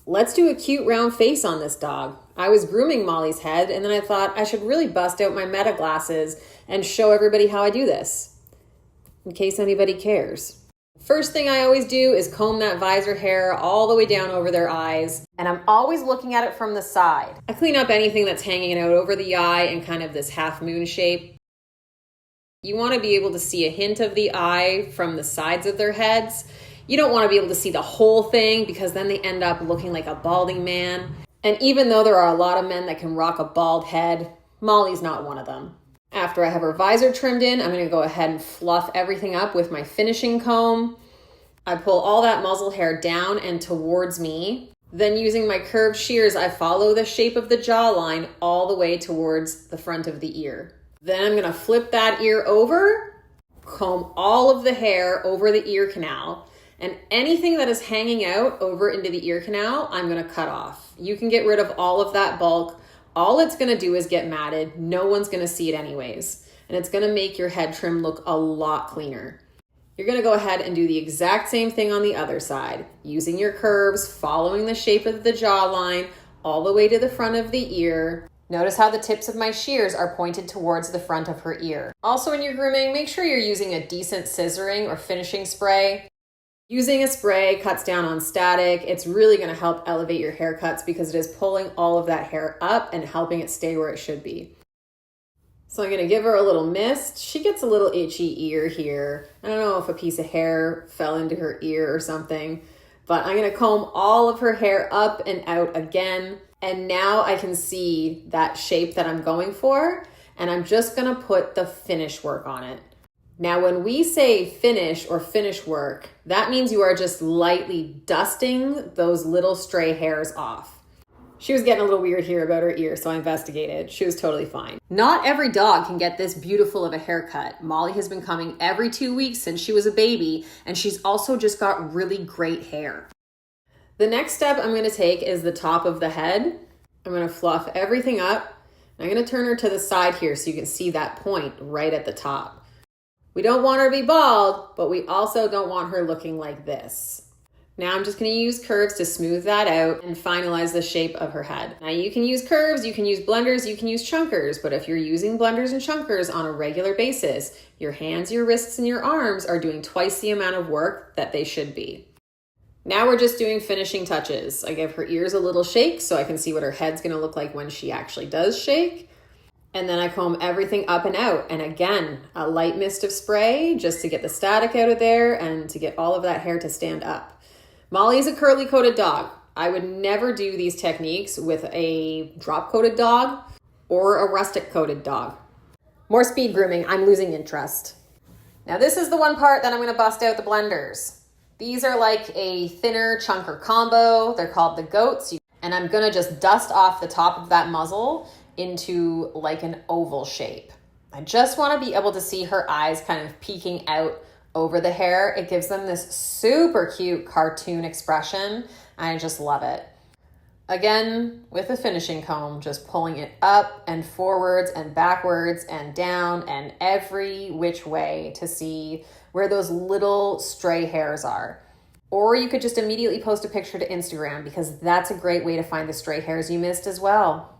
Let's do a cute round face on this dog. I was grooming Molly's head, and then I thought I should really bust out my Meta glasses and show everybody how I do this, in case anybody cares. First thing I always do is comb that visor hair all the way down over their eyes, and I'm always looking at it from the side. I clean up anything that's hanging out over the eye in kind of this half moon shape. You want to be able to see a hint of the eye from the sides of their heads. You don't want to be able to see the whole thing because then they end up looking like a balding man. And even though there are a lot of men that can rock a bald head, Molly's not one of them. After I have her visor trimmed in, I'm going to go ahead and fluff everything up with my finishing comb. I pull all that muzzle hair down and towards me. Then using my curved shears, I follow the shape of the jawline all the way towards the front of the ear. Then I'm going to flip that ear over, comb all of the hair over the ear canal, and anything that is hanging out over into the ear canal, I'm going to cut off. You can get rid of all of that bulk. All it's going to do is get matted. No one's going to see it anyways. And it's going to make your head trim look a lot cleaner. You're going to go ahead and do the exact same thing on the other side, using your curves, following the shape of the jawline all the way to the front of the ear. Notice how the tips of my shears are pointed towards the front of her ear. Also, when you're grooming, make sure you're using a decent scissoring or finishing spray. Using a spray cuts down on static. It's really going to help elevate your haircuts because it is pulling all of that hair up and helping it stay where it should be. So I'm going to give her a little mist. She gets a little itchy ear here. I don't know if a piece of hair fell into her ear or something, but I'm going to comb all of her hair up and out again. And now I can see that shape that I'm going for, and I'm just going to put the finish work on it. Now, when we say finish or finish work, that means you are just lightly dusting those little stray hairs off. She was getting a little weird here about her ear, so I investigated. She was totally fine. Not every dog can get this beautiful of a haircut. Molly has been coming every 2 weeks since she was a baby, and she's also just got really great hair. The next step I'm going to take is the top of the head. I'm going to fluff everything up. I'm going to turn her to the side here so you can see that point right at the top. We don't want her to be bald, but we also don't want her looking like this. Now I'm just going to use curves to smooth that out and finalize the shape of her head. Now you can use curves, you can use blenders, you can use chunkers, but if you're using blenders and chunkers on a regular basis, your hands, your wrists, and your arms are doing twice the amount of work that they should be. Now we're just doing finishing touches. I give her ears a little shake so I can see what her head's going to look like when she actually does shake. And then I comb everything up and out. And again, a light mist of spray just to get the static out of there and to get all of that hair to stand up. Molly is a curly coated dog. I would never do these techniques with a drop coated dog or a rustic coated dog. More speed grooming, I'm losing interest. Now this is the one part that I'm going to bust out the blenders. These are like a thinner chunker combo. They're called the goats. And I'm going to just dust off the top of that muzzle into like an oval shape. I just want to be able to see her eyes kind of peeking out over the hair. It gives them this super cute cartoon expression. I just love it. Again, with the finishing comb, just pulling it up and forwards and backwards and down and every which way to see where those little stray hairs are. Or you could just immediately post a picture to Instagram because that's a great way to find the stray hairs you missed as well.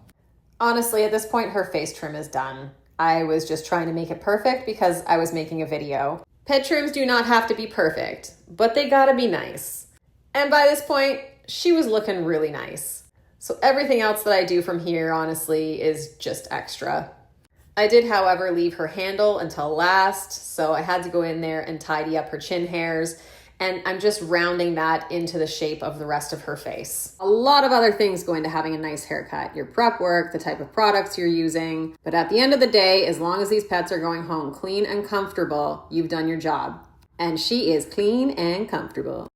Honestly, at this point, her face trim is done. I was just trying to make it perfect because I was making a video. Pet trims do not have to be perfect, but they gotta be nice. And by this point, she was looking really nice. So everything else that I do from here, honestly, is just extra. I did, however, leave her handle until last, so I had to go in there and tidy up her chin hairs. And I'm just rounding that into the shape of the rest of her face. A lot of other things go into having a nice haircut. Your prep work, the type of products you're using. But at the end of the day, as long as these pets are going home clean and comfortable, you've done your job. And she is clean and comfortable.